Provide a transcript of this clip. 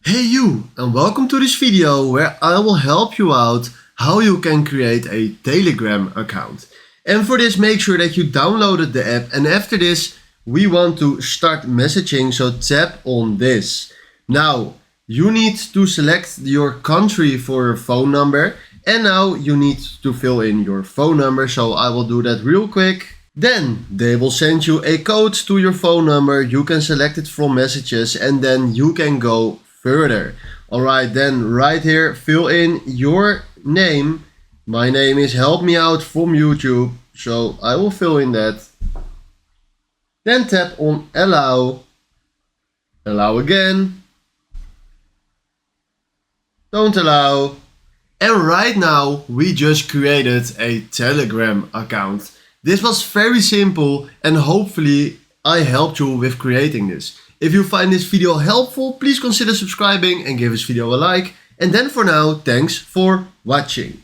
Hey you, and welcome to this video where I will help you out how you can create a Telegram account. And for this, make sure that you downloaded the app, and after this we want to start messaging, so tap on this. Now you need to select your country for your phone number, and now you need to fill in your phone number, so I will do that real quick. Then they will send you a code to your phone number. You can select it from messages and then you can go further. Alright, then right here fill in your name. My name is Help Me Out from YouTube, so I will fill in that. Then tap on allow. Allow again. Don't allow. And right now we just created a Telegram account. This was very simple and hopefully I helped you with creating this. If you find this video helpful, please consider subscribing and give this video a like. And then for now, thanks for watching.